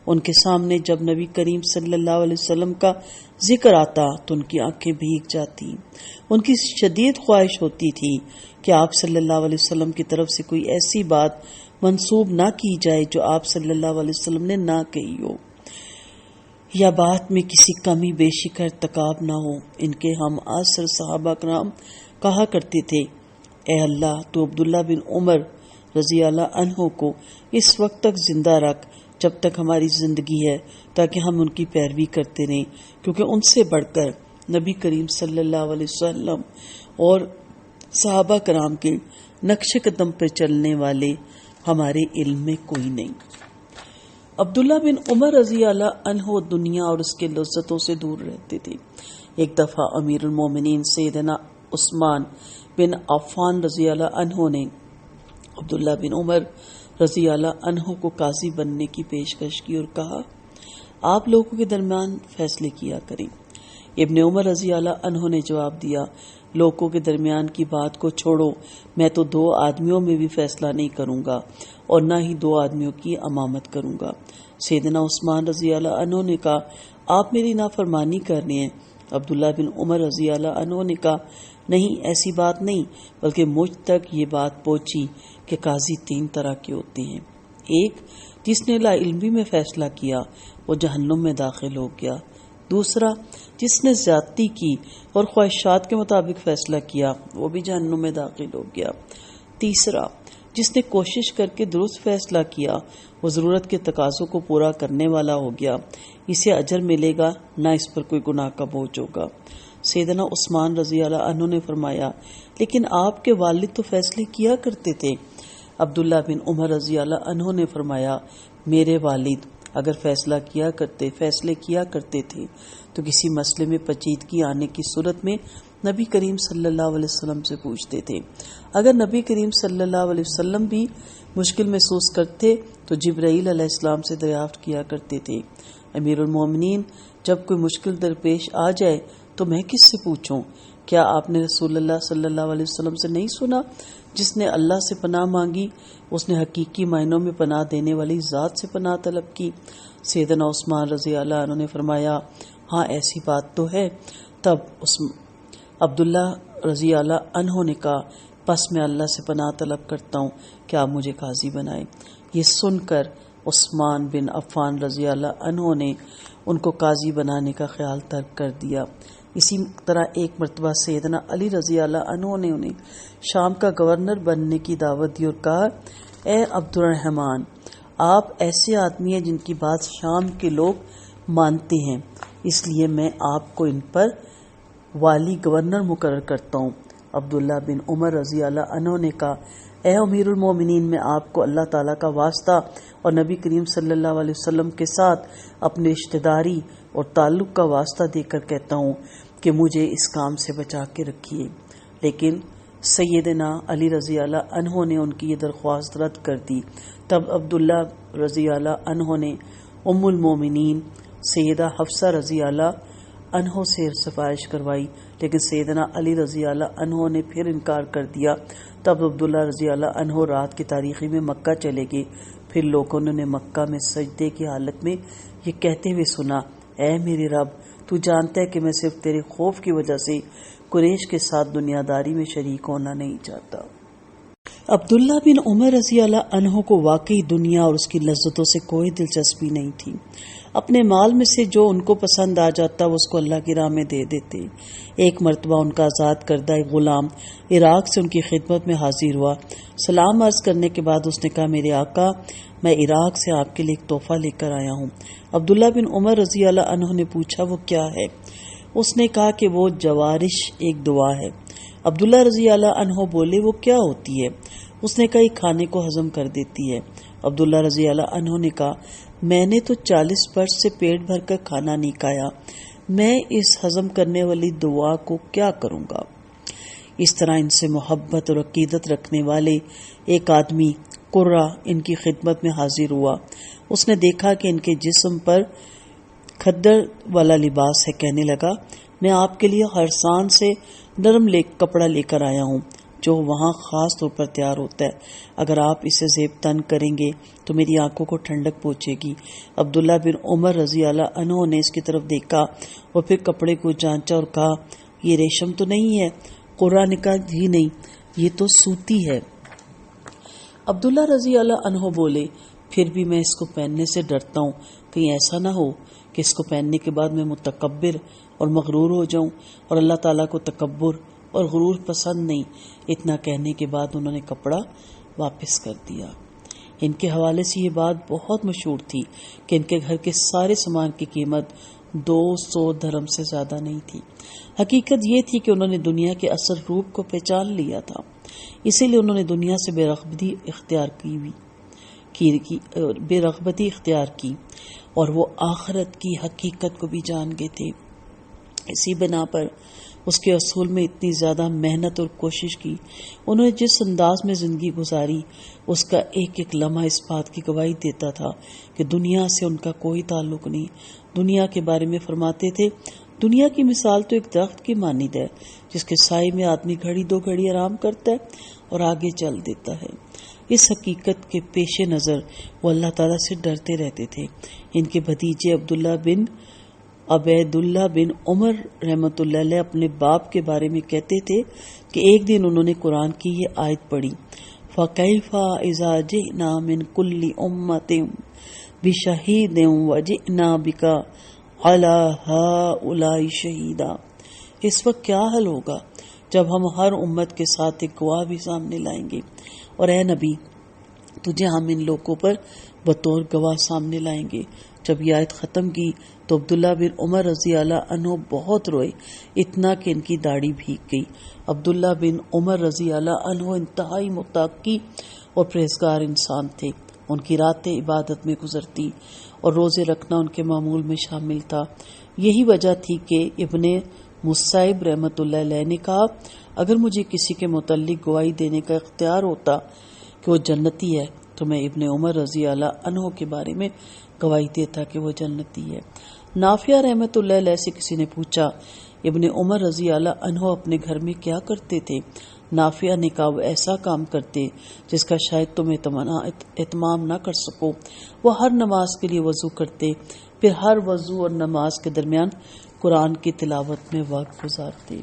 ان کے سامنے جب نبی کریم صلی اللہ علیہ وسلم کا ذکر آتا تو ان کی آنکھیں بھیگ جاتی۔ ان کی شدید خواہش ہوتی تھی کہ آپ صلی اللہ علیہ وسلم کی طرف سے کوئی ایسی بات منسوب نہ کی جائے جو آپ صلی اللہ علیہ وسلم نے نہ کہی ہو، یا بات میں کسی کمی بیشی کا ارتکاب نہ ہو۔ ان کے ہم عصر صحابہ کرام کہا کرتے تھے، اے اللہ تو عبداللہ بن عمر رضی اللہ عنہ کو اس وقت تک زندہ رکھ جب تک ہماری زندگی ہے، تاکہ ہم ان کی پیروی کرتے رہیں، کیونکہ ان سے بڑھ کر نبی کریم صلی اللہ علیہ وسلم اور صحابہ کرام کے نقش قدم پر چلنے والے ہمارے علم میں کوئی نہیں۔ عبداللہ بن عمر رضی اللہ عنہ دنیا اور اس کے لذتوں سے دور رہتے تھے۔ ایک دفعہ امیر المومنین سیدنا عثمان بن عفان رضی اللہ عنہ نے عبداللہ بن عمر رضی اللہ عنہ کو قاضی بننے کی پیشکش کی اور کہا، آپ لوگوں کے درمیان فیصلے کیا کریں۔ ابن عمر رضی اللہ عنہ نے جواب دیا، لوگوں کے درمیان کی بات کو چھوڑو، میں تو 2 آدمیوں میں بھی فیصلہ نہیں کروں گا اور نہ ہی 2 آدمیوں کی امامت کروں گا۔ سیدنا عثمان رضی اللہ عنہ نے کہا، آپ میری نافرمانی کر رہے ہیں۔ عبداللہ بن عمر رضی اللہ عنہ نے کہا، نہیں، ایسی بات نہیں، بلکہ مجھ تک یہ بات پہنچی کہ قاضی 3 طرح کے ہوتے ہیں۔ ایک، جس نے لا علمی میں فیصلہ کیا وہ جہنم میں داخل ہو گیا۔ دوسرا، جس نے زیادتی کی اور خواہشات کے مطابق فیصلہ کیا وہ بھی جہنم میں داخل ہو گیا۔ تیسرا، جس نے کوشش کر کے درست فیصلہ کیا وہ ضرورت کے تقاضوں کو پورا کرنے والا ہو گیا، اسے اجر ملے گا، نہ اس پر کوئی گناہ کا بوجھ ہوگا۔ سیدنا عثمان رضی اللہ عنہ نے فرمایا، لیکن آپ کے والد تو فیصلے کیا کرتے تھے۔ عبداللہ بن عمر رضی اللہ عنہ نے فرمایا، میرے والد اگر فیصلے کیا کرتے تھے تو کسی مسئلے میں پیچیدگی آنے کی صورت میں نبی کریم صلی اللہ علیہ وسلم سے پوچھتے تھے۔ اگر نبی کریم صلی اللہ علیہ وسلم بھی مشکل محسوس کرتے تو جبرائیل علیہ السلام سے دریافت کیا کرتے تھے، امیر المومنین جب کوئی مشکل درپیش آ جائے تو میں کس سے پوچھوں؟ کیا آپ نے رسول اللہ صلی اللہ علیہ وسلم سے نہیں سنا، جس نے اللہ سے پناہ مانگی اس نے حقیقی معنوں میں پناہ دینے والی ذات سے پناہ طلب کی؟ سیدنا عثمان رضی اللہ عنہ نے فرمایا، ہاں ایسی بات تو ہے۔ تب عبداللہ رضی اللہ عنہ نے کہا، پس میں اللہ سے پناہ طلب کرتا ہوں کہ آپ مجھے قاضی بنائیں۔ یہ سن کر عثمان بن عفان رضی اللہ عنہ نے ان کو قاضی بنانے کا خیال ترک کر دیا۔ اسی طرح ایک مرتبہ سیدنا علی رضی اللہ عنہ نے انہیں شام کا گورنر بننے کی دعوت دی اور کہا، اے عبد الرحمن، آپ ایسے آدمی ہیں جن کی بات شام کے لوگ مانتے ہیں، اس لیے میں آپ کو ان پر والی گورنر مقرر کرتا ہوں۔ عبداللہ بن عمر رضی اللہ عنہ نے کہا، اے امیر المومنین، میں آپ کو اللہ تعالیٰ کا واسطہ اور نبی کریم صلی اللہ علیہ وسلم کے ساتھ اپنے رشتہ داری اور تعلق کا واسطہ دے کر کہتا ہوں کہ مجھے اس کام سے بچا کے رکھیے۔ لیکن سیدنا علی رضی اللہ عنہ نے ان کی یہ درخواست رد کر دی۔ تب عبداللہ رضی اللہ عنہ نے ام المومنین سیدہ حفصہ رضی اللہ عنہ سے سفارش کروائی، لیکن سیدنا علی رضی اللہ عنہ نے پھر انکار کر دیا۔ تب عبداللہ رضی اللہ عنہ رات کی تاریکی میں مکہ چلے گئے۔ پھر لوگوں نے مکہ میں سجدے کی حالت میں یہ کہتے ہوئے سنا، اے میرے رب، تو جانتا ہے کہ میں صرف تیرے خوف کی وجہ سے قریش کے ساتھ دنیا داری میں شریک ہونا نہیں چاہتا۔ عبداللہ بن عمر رضی اللہ عنہ کو واقعی دنیا اور اس کی لذتوں سے کوئی دلچسپی نہیں تھی۔ اپنے مال میں سے جو ان کو پسند آ جاتا وہ اس کو اللہ کی راہ میں دے دیتے۔ ایک مرتبہ ان کا آزاد کردہ ایک غلام عراق سے ان کی خدمت میں حاضر ہوا۔ سلام عرض کرنے کے بعد اس نے کہا، میرے آقا، میں عراق سے آپ کے لیے ایک تحفہ لے کر آیا ہوں۔ عبداللہ بن عمر رضی اللہ عنہ نے پوچھا، وہ کیا ہے؟ اس نے کہا کہ وہ جوارش ایک دعا ہے۔ عبداللہ رضی اللہ عنہ بولے، وہ کیا ہوتی ہے؟ اس نے کہا، یہ کھانے کو ہضم کر دیتی ہے۔ عبداللہ رضی اللہ عنہ نے کہا، میں نے تو 40 برس سے پیٹ بھر کر کھانا نہیں کھایا، میں اس ہضم کرنے والی دعا کو کیا کروں گا؟ اس طرح ان سے محبت اور عقیدت رکھنے والے ایک آدمی قرہ ان کی خدمت میں حاضر ہوا۔ اس نے دیکھا کہ ان کے جسم پر کھدر والا لباس ہے، کہنے لگا، میں آپ کے لیے خرسان سے نرم کپڑا لے کر آیا ہوں جو وہاں خاص طور پر تیار ہوتا ہے. اگر آپ اسے زیب تن کریں گے تو میری آنکھوں کو ٹھنڈک پہنچے گی. عبداللہ بن عمر رضی اللہ عنہ نے اس کی طرف دیکھا اور پھر کپڑے کو جانچا اور کہا یہ ریشم تو نہیں ہے. قرہ نے کہا جی نہیں یہ تو سوتی ہے. عبداللہ رضی اللہ عنہ بولے پھر بھی میں اس کو پہننے سے ڈرتا ہوں، کہیں ایسا نہ ہو کہ اس کو پہننے کے بعد میں متکبر اور مغرور ہو جاؤں، اور اللہ تعالیٰ کو تکبر اور غرور پسند نہیں. اتنا کہنے کے بعد انہوں نے کپڑا واپس کر دیا. ان کے حوالے سے یہ بات بہت مشہور تھی کہ ان کے گھر کے سارے سامان کی قیمت 200 درہم سے زیادہ نہیں تھی. حقیقت یہ تھی کہ انہوں نے دنیا کے اصل روپ کو پہچان لیا تھا، اسی لیے انہوں نے دنیا سے بے رغبتی اختیار کی اور وہ آخرت کی حقیقت کو بھی جان گئے تھے. اسی بنا پر اس کے اصول میں اتنی زیادہ محنت اور کوشش کی. انہوں نے جس انداز میں زندگی گزاری اس کا ایک ایک لمحہ اس بات کی گواہی دیتا تھا کہ دنیا سے ان کا کوئی تعلق نہیں. دنیا کے بارے میں فرماتے تھے دنیا کی مثال تو ایک درخت کی مانند ہے جس کے سائے میں آدمی گھڑی دو گھڑی آرام کرتا ہے اور آگے چل دیتا ہے. اس حقیقت کے پیش نظر وہ اللہ تعالیٰ سے ڈرتے رہتے تھے. ان کے بھتیجے عبید اللہ بن عمر رحمۃ اللہ علیہ اپنے باپ کے بارے میں کہتے تھے کہ ایک دن انہوں نے قرآن کی یہ آیت پڑھی فَكَيْفَ إِذَا جِئْنَا مِنْ كُلِّ أُمَّةٍ بِشَهِيدٍ وَجِئْنَا بِكَ عَلَى هَؤُلَاءِ شَهِيدًا. اس وقت کیا حل ہوگا جب ہم ہر امت کے ساتھ ایک گواہ بھی سامنے لائیں گے، اور اے نبی تجھے ہم ان لوگوں پر بطور گواہ سامنے لائیں گے. جب یہ آیت ختم کی تو عبداللہ بن عمر رضی اللہ عنہ بہت روئے، اتنا کہ ان کی داڑھی بھیگ گئی. عبداللہ بن عمر رضی اللہ عنہ انتہائی متقی اور پرہیزگار انسان تھے. ان کی راتیں عبادت میں گزرتی اور روزے رکھنا ان کے معمول میں شامل تھا. یہی وجہ تھی کہ ابن مصعب رحمۃ اللہ علیہ نے کہا اگر مجھے کسی کے متعلق گواہی دینے کا اختیار ہوتا کہ وہ جنتی ہے تو میں ابن عمر رضی اللہ عنہ کے بارے میں گواہی دیتا کہ وہ جنتی ہے. نافع رحمۃ اللہ علیہ سے کسی نے پوچھا ابن عمر رضی اللہ عنہ اپنے گھر میں کیا کرتے تھے؟ نافع نے کہا وہ ایسا کام کرتے جس کا شاید تم اہتمام نہ کر سکو. وہ ہر نماز کے لیے وضو کرتے، پھر ہر وضو اور نماز کے درمیان قرآن کی تلاوت میں وقت گزارتے.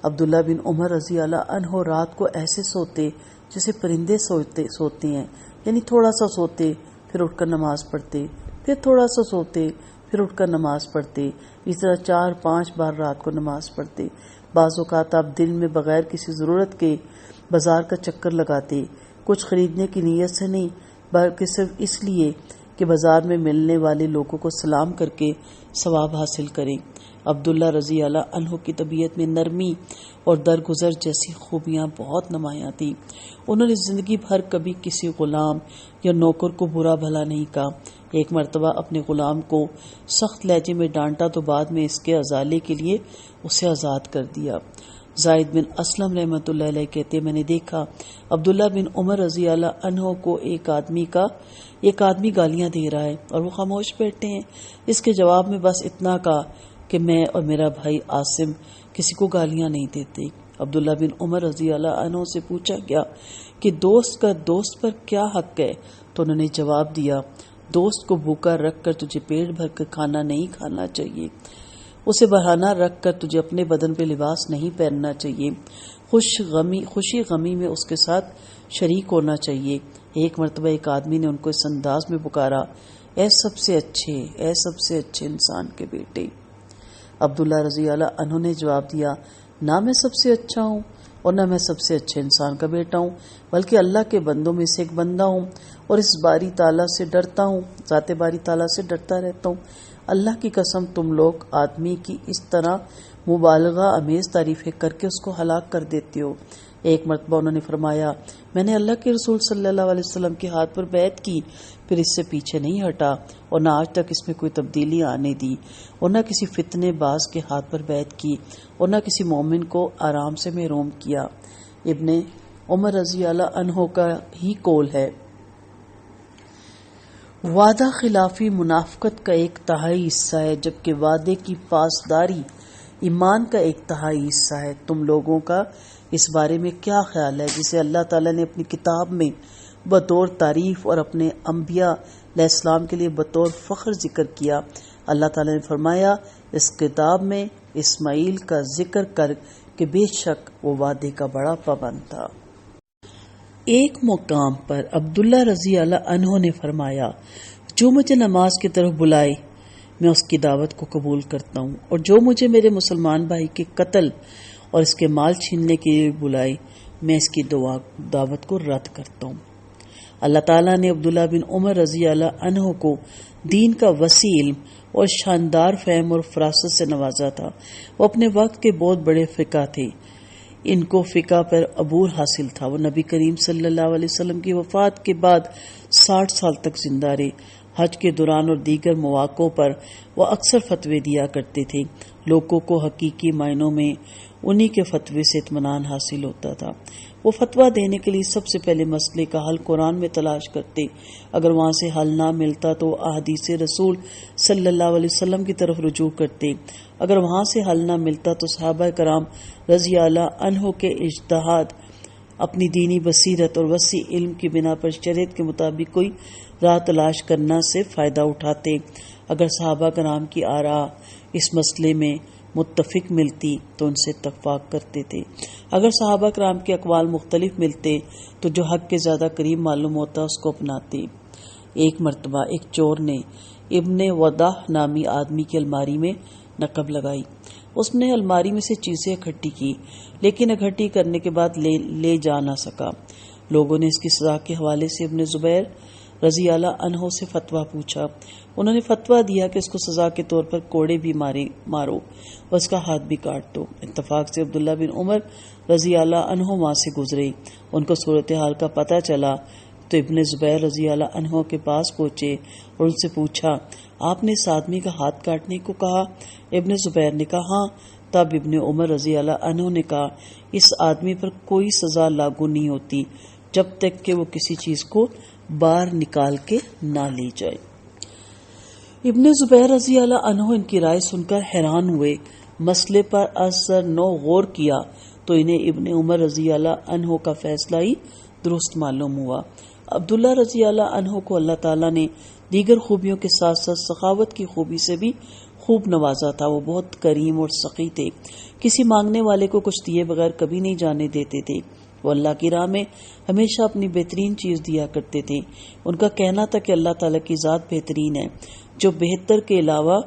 عبداللہ بن عمر رضی اللہ عنہ رات کو ایسے سوتے جیسے پرندے سوتے ہیں، یعنی تھوڑا سا سوتے پھر اٹھ کر نماز پڑھتے، پھر تھوڑا سا سوتے پھر اٹھ کر نماز پڑھتے. اس طرح 4-5 بار رات کو نماز پڑھتے. بعض اوقات آپ دل میں بغیر کسی ضرورت کے بازار کا چکر لگاتے، کچھ خریدنے کی نیت سے نہیں بلکہ صرف اس لیے کہ بازار میں ملنے والے لوگوں کو سلام کر کے ثواب حاصل کریں. عبداللہ رضی اللہ عنہ کی طبیعت میں نرمی اور درگزر جیسی خوبیاں بہت نمایاں تھیں. انہوں نے زندگی بھر کبھی کسی غلام یا نوکر کو برا بھلا نہیں کہا. ایک مرتبہ اپنے غلام کو سخت لہجے میں ڈانٹا تو بعد میں اس کے ازالے کے لیے اسے آزاد کر دیا. زائد بن اسلم رحمۃ اللہ علیہ کہتے میں نے دیکھا عبداللہ بن عمر رضی اللہ عنہ کو ایک آدمی گالیاں دے رہا ہے اور وہ خاموش بیٹھے ہیں. اس کے جواب میں بس اتنا کہا کہ میں اور میرا بھائی عاصم کسی کو گالیاں نہیں دیتے. عبداللہ بن عمر رضی اللہ عنہ سے پوچھا گیا کہ دوست کا دوست پر کیا حق ہے تو انہوں نے جواب دیا دوست کو بھوکا رکھ کر تجھے پیٹ بھر کر کھانا نہیں کھانا چاہیے، اسے بہانہ رکھ کر تجھے اپنے بدن پہ لباس نہیں پہننا چاہیے، خوشی غمی میں اس کے ساتھ شریک ہونا چاہیے. ایک مرتبہ ایک آدمی نے ان کو اس انداز میں پکارا اے سب سے اچھے انسان کے بیٹے. عبداللہ رضی اللہ عنہ نے جواب دیا نہ میں سب سے اچھا ہوں اور نہ میں سب سے اچھے انسان کا بیٹا ہوں، بلکہ اللہ کے بندوں میں سے ایک بندہ ہوں اور اس باری تعالیٰ سے ڈرتا ہوں، ذات باری تعالیٰ سے ڈرتا رہتا ہوں. اللہ کی قسم تم لوگ آدمی کی اس طرح مبالغہ امیز تعریفیں کر کے اس کو ہلاک کر دیتے ہو. ایک مرتبہ انہوں نے فرمایا میں نے اللہ کے رسول صلی اللہ علیہ وسلم کے ہاتھ پر بیعت کی، پھر اس سے پیچھے نہیں ہٹا اور نہ آج تک اس میں کوئی تبدیلی آنے دی، اور نہ کسی فتنے باز کے ہاتھ پر بیعت کی اور نہ کسی مومن کو آرام سے محروم کیا. ابن عمر رضی اللہ عنہ کا ہی قول ہے وعدہ خلافی منافقت کا ایک تہائی حصہ ہے، جبکہ وعدے کی پاسداری ایمان کا ایک تہائی حصہ ہے۔ تم لوگوں کا اس بارے میں کیا خیال ہے جسے اللہ تعالیٰ نے اپنی کتاب میں بطور تعریف اور اپنے انبیاء علیہ السلام کے لیے بطور فخر ذکر کیا؟ اللہ تعالیٰ نے فرمایا، اس کتاب میں اسماعیل کا ذکر کر کہ بے شک وہ وعدے کا بڑا پابند تھا۔ ایک مقام پر عبداللہ رضی اللہ عنہ نے فرمایا، جو مجھے نماز کی طرف بلائے میں اس کی دعوت کو قبول کرتا ہوں، اور جو مجھے میرے مسلمان بھائی کے قتل اور اس کے مال چھیننے کے لیے بلائے میں اس کی دعوت کو رد کرتا ہوں۔ اللہ تعالیٰ نے عبداللہ بن عمر رضی اللہ عنہ کو دین کا وسیع علم اور شاندار فہم اور فراست سے نوازا تھا۔ وہ اپنے وقت کے بہت بڑے فقہ تھے، ان کو فقہ پر عبور حاصل تھا۔ وہ نبی کریم صلی اللہ علیہ وسلم کی وفات کے بعد 60 سال تک زندہ رہے۔ حج کے دوران اور دیگر مواقعوں پر وہ اکثر فتوے دیا کرتے تھے۔ لوگوں کو حقیقی معنوں میں انہی کے فتوے سے اطمینان حاصل ہوتا تھا۔ وہ فتویٰ دینے کے لیے سب سے پہلے مسئلے کا حل قرآن میں تلاش کرتے، اگر وہاں سے حل نہ ملتا تو احادیث رسول صلی اللہ علیہ وسلم کی طرف رجوع کرتے، اگر وہاں سے حل نہ ملتا تو صحابہ کرام رضی اللہ عنہ کے اجتہاد، اپنی دینی بصیرت اور وسیع علم کی بنا پر شریعت کے مطابق کوئی راہ تلاش کرنا سے فائدہ اٹھاتے۔ اگر صحابہ کرام کی آراء اس مسئلے میں متفق ملتی تو ان سے اتفاق کرتے تھے، اگر صحابہ کرام کے اقوال مختلف ملتے تو جو حق کے زیادہ قریب معلوم ہوتا اس کو اپناتے۔ ایک مرتبہ ایک چور نے ابن وداح نامی آدمی کی الماری میں نقب لگائی۔ اس نے الماری میں سے چیزیں اکٹھی کی، لیکن اکٹھی کرنے کے بعد لے جا نہ سکا۔ لوگوں نے اس کی سزا کے حوالے سے ابن زبیر رضی اللہ عنہ سے فتویٰ پوچھا۔ انہوں نے فتویٰ دیا کہ اس کو سزا کے طور پر کوڑے بھی مارو اور اس کا ہاتھ بھی کاٹ دو۔ اتفاق سے عبداللہ بن عمر رضی اللہ عنہ وہاں سے گزرے، ان کو صورتحال کا پتہ چلا تو ابن زبیر رضی اللہ عنہ کے پاس پہنچے اور ان سے پوچھا، آپ نے اس آدمی کا ہاتھ کاٹنے کو کہا؟ ابن زبیر نے کہا ہاں۔ تب ابن عمر رضی اللہ عنہ نے کہا، اس آدمی پر کوئی سزا لاگو نہیں ہوتی جب تک کہ وہ کسی چیز کو باہر نکال کے نہ لی جائے۔ ابن زبیر رضی اللہ عنہ ان کی رائے سن کر حیران ہوئے۔ مسئلے پر اثر نو غور کیا تو انہیں ابن عمر رضی اللہ عنہ کا فیصلہ ہی درست معلوم ہوا۔ عبداللہ رضی اللہ عنہ کو اللہ تعالیٰ نے دیگر خوبیوں کے ساتھ ساتھ سخاوت کی خوبی سے بھی خوب نوازا تھا۔ وہ بہت کریم اور سخی تھے، کسی مانگنے والے کو کچھ دیے بغیر کبھی نہیں جانے دیتے تھے۔ وہ اللہ کی راہ میں ہمیشہ اپنی بہترین چیز دیا کرتے تھے۔ ان کا کہنا تھا کہ اللہ تعالیٰ کی ذات بہترین ہے جو بہتر کے علاوہ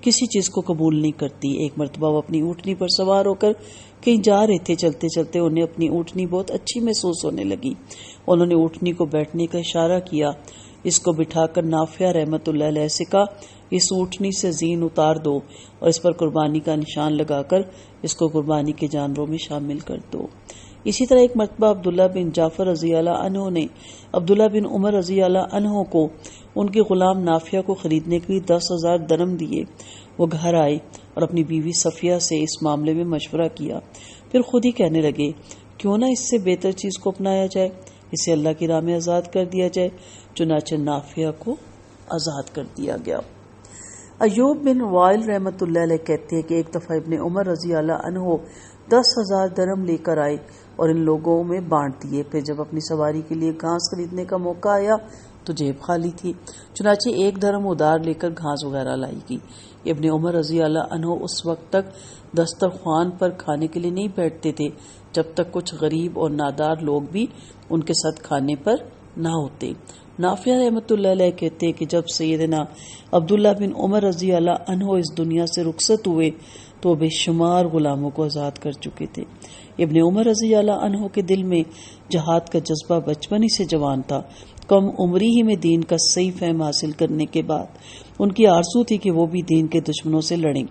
کسی چیز کو قبول نہیں کرتی۔ ایک مرتبہ وہ اپنی اونٹنی پر سوار ہو کر کہیں جا رہے تھے۔ چلتے چلتے انہیں اپنی اونٹنی بہت اچھی محسوس ہونے لگی۔ انہوں نے اونٹنی کو بیٹھنے کا اشارہ کیا، اس کو بٹھا کر نافع رحمت اللہ علیہ سے کہا، اس اونٹنی سے زین اتار دو اور اس پر قربانی کا نشان لگا کر اس کو قربانی کے جانوروں میں شامل کر دو۔ اسی طرح ایک مرتبہ عبداللہ بن جعفر رضی اللہ عنہ نے عبداللہ بن عمر رضی اللہ عنہ کو ان کے غلام نافع کو خریدنے کے لیے 10,000 درہم دیے۔ وہ گھر آئے اور اپنی بیوی صفیہ سے اس معاملے میں مشورہ کیا، پھر خود ہی کہنے لگے، کیوں نہ اس سے بہتر چیز کو اپنایا جائے، اسے اللہ کی راہ میں آزاد کر دیا جائے۔ چنانچہ نافع کو آزاد کر دیا گیا۔ ایوب بن وائل رحمت اللہ علیہ کہتے ہیں کہ ایک دفعہ ابن عمر رضی اللہ عنہ 10,000 درہم لے کر آئے اور ان لوگوں میں بانٹ دیے۔ پھر جب اپنی سواری کے لیے گھاس خریدنے کا موقع آیا تو جیب خالی تھی، چنانچہ 1 درہم ادھار لے کر گھاس وغیرہ لائی گئی۔ ابن عمر رضی اللہ عنہ اس وقت تک دسترخوان پر کھانے کے لیے نہیں بیٹھتے تھے جب تک کچھ غریب اور نادار لوگ بھی ان کے ساتھ کھانے پر نہ ہوتے۔ نافع رحمت اللہ علیہ کہتے ہیں کہ جب سیدنا عبداللہ بن عمر رضی اللہ عنہ اس دنیا سے رخصت ہوئے تو وہ بے شمار غلاموں کو آزاد کر چکے تھے۔ ابن عمر رضی اللہ عنہ کے دل میں جہاد کا جذبہ بچپن ہی سے جوان تھا۔ کم عمری ہی میں دین کا صحیح فہم حاصل کرنے کے بعد ان کی آرزو تھی کہ وہ بھی دین کے دشمنوں سے لڑیں،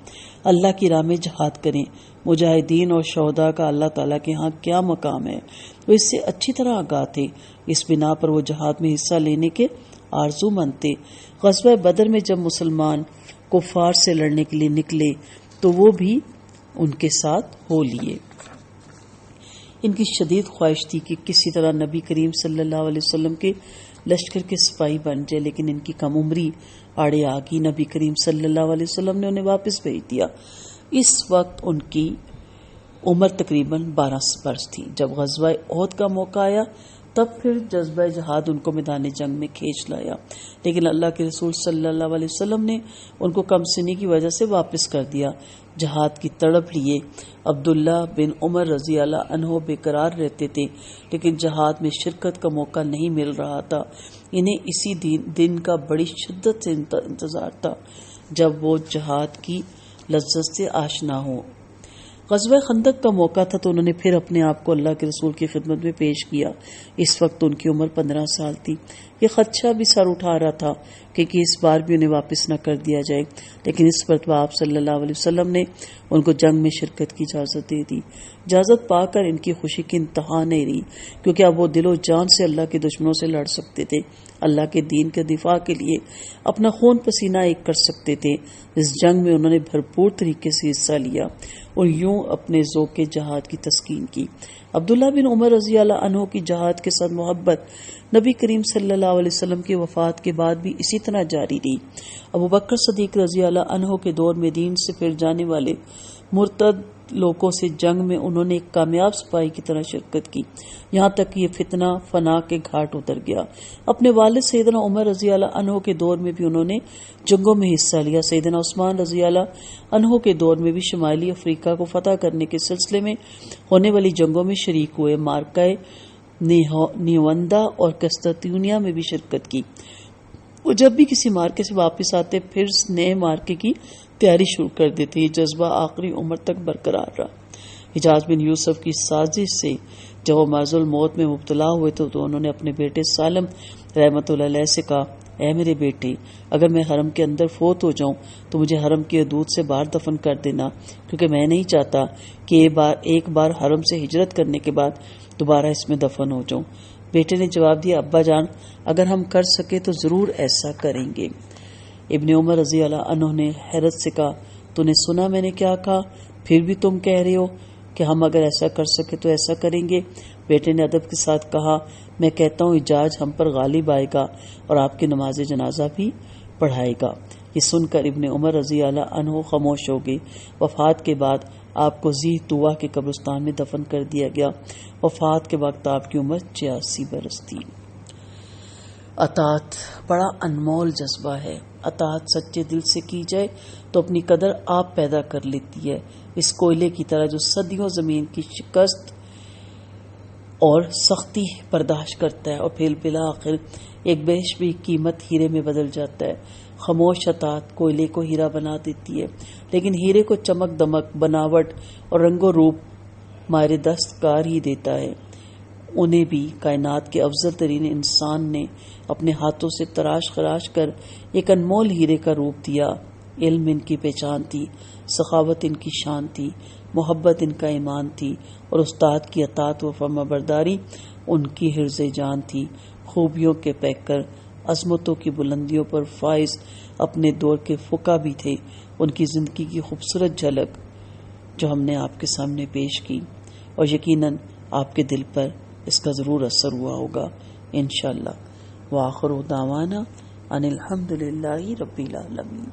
اللہ کی راہ میں جہاد کریں۔ مجاہدین اور شہداء کا اللہ تعالیٰ کے ہاں کیا مقام ہے، وہ اس سے اچھی طرح آگاہ تھے۔ اس بنا پر وہ جہاد میں حصہ لینے کے آرزو مند تھے۔ غزوہ بدر میں جب مسلمان کفار سے لڑنے کے لیے نکلے تو وہ بھی ان کے ساتھ ہو لیے۔ ان کی شدید خواہش تھی کہ کسی طرح نبی کریم صلی اللہ علیہ وسلم کے لشکر کے سپاہی بن جائے، لیکن ان کی کم عمری آڑے آ گئی۔ نبی کریم صلی اللہ علیہ وسلم نے انہیں واپس بھیج دیا۔ اس وقت ان کی عمر تقریباً 12 برس تھی. جب غزوہ احد کا موقع آیا تب پھر جذبہ جہاد ان کو میدان جنگ میں کھینچ لایا، لیکن اللہ کے رسول صلی اللہ علیہ وسلم نے ان کو کم سنی کی وجہ سے واپس کر دیا. جہاد کی تڑپ لیے عبداللہ بن عمر رضی اللہ عنہ بے قرار رہتے تھے، لیکن جہاد میں شرکت کا موقع نہیں مل رہا تھا. انہیں اسی دن کا بڑی شدت سے انتظار تھا جب وہ جہاد کی لذت سے آشنا ہوں. غزوہ خندق کا موقع تھا تو انہوں نے پھر اپنے آپ کو اللہ کے رسول کی خدمت میں پیش کیا. اس وقت ان کی عمر 15 سال تھی. یہ خدشہ بھی سر اٹھا رہا تھا کہ اس بار بھی انہیں واپس نہ کر دیا جائے، لیکن اس مرتبہ آپ صلی اللہ علیہ وسلم نے ان کو جنگ میں شرکت کی اجازت دے دی. اجازت پا کر ان کی خوشی کی انتہا نہیں رہی، کیونکہ اب وہ دل و جان سے اللہ کے دشمنوں سے لڑ سکتے تھے، اللہ کے دین کے دفاع کے لیے اپنا خون پسینہ ایک کر سکتے تھے. اس جنگ میں انہوں نے بھرپور طریقے سے حصہ لیا اور یوں اپنے ذوق جہاد کی تسکین کی. عبداللہ بن عمر رضی اللہ عنہ کی جہاد کے ساتھ محبت نبی کریم صلی اللہ علیہ وسلم کی وفات کے بعد بھی اسی طرح جاری رہی. ابو بکر صدیق رضی اللہ عنہ کے دور میں دین سے پھر جانے والے مرتد لوگوں سے جنگ میں انہوں نے ایک کامیاب سپاہی کی طرح شرکت کی، یہاں تک کہ یہ فتنہ فنا کے گھاٹ اتر گیا. اپنے والد سیدنا عمر رضی اللہ عنہ کے دور میں بھی انہوں نے جنگوں میں حصہ لیا. سیدنا عثمان رضی اللہ عنہ کے دور میں بھی شمالی افریقہ کو فتح کرنے کے سلسلے میں ہونے والی جنگوں میں شریک ہوئے. مارکہ نیوندا اور قسطنطنیہ میں بھی شرکت کی. وہ جب بھی کسی مارکے سے واپس آتے پھر نئے مارکے کی تیاری شروع کر دیتے. یہ جذبہ آخری عمر تک برقرار رہا. حجاج بن یوسف کی سازش سے جب وہ مرض الموت میں مبتلا ہوئے تو انہوں نے اپنے بیٹے سالم رحمۃ اللہ علیہ سے کہا، اے میرے بیٹے، اگر میں حرم کے اندر فوت ہو جاؤں تو مجھے حرم کی حدود سے باہر دفن کر دینا، کیونکہ میں نہیں چاہتا کہ ایک بار حرم سے ہجرت کرنے کے بعد دوبارہ اس میں دفن ہو جاؤں. بیٹے نے جواب دیا، ابا جان، اگر ہم کر سکے تو ضرور ایسا کریں گے. ابن عمر رضی اللہ عنہ نے حیرت سے کہا، تو نے سنا میں نے کیا کہا، پھر بھی تم کہہ رہے ہو کہ ہم اگر ایسا کر سکے تو ایسا کریں گے. بیٹے نے ادب کے ساتھ کہا، میں کہتا ہوں حجاج ہم پر غالب آئے گا اور آپ کی نماز جنازہ بھی پڑھائے گا. یہ سن کر ابن عمر رضی اللہ عنہ خاموش ہو گئے. وفات کے بعد آپ کو ذی طویٰ کے قبرستان میں دفن کر دیا گیا. وفات کے وقت آپ کی عمر 86 برس تھی. اطاعت بڑا انمول جذبہ ہے. اطاعت سچے دل سے کی جائے تو اپنی قدر آپ پیدا کر لیتی ہے. اس کوئلے کی طرح جو صدیوں زمین کی شکست اور سختی برداشت کرتا ہے اور پھر بالآخر ایک بیش بھی قیمت ہیرے میں بدل جاتا ہے. خاموش اطاعت کوئلے کو ہیرا بنا دیتی ہے، لیکن ہیرے کو چمک دمک، بناوٹ اور رنگ و روپ ماہر دستکار ہی دیتا ہے. انہیں بھی کائنات کے افضل ترین انسان نے اپنے ہاتھوں سے تراش خراش کر ایک انمول ہیرے کا روپ دیا. علم ان کی پہچان تھی، سخاوت ان کی شان تھی، محبت ان کا ایمان تھی، اور استاد کی اطاعت و فرمانبرداری ان کی حرز جان تھی. خوبیوں کے پیکر، عظمتوں کی بلندیوں پر فائز اپنے دور کے فقہ بھی تھے. ان کی زندگی کی خوبصورت جھلک جو ہم نے آپ کے سامنے پیش کی، اور یقیناً آپ کے دل پر اس کا ضرور اثر ہوا ہوگا انشاءاللہ. وآخر دعوانا ان الحمدللہ رب العالمین.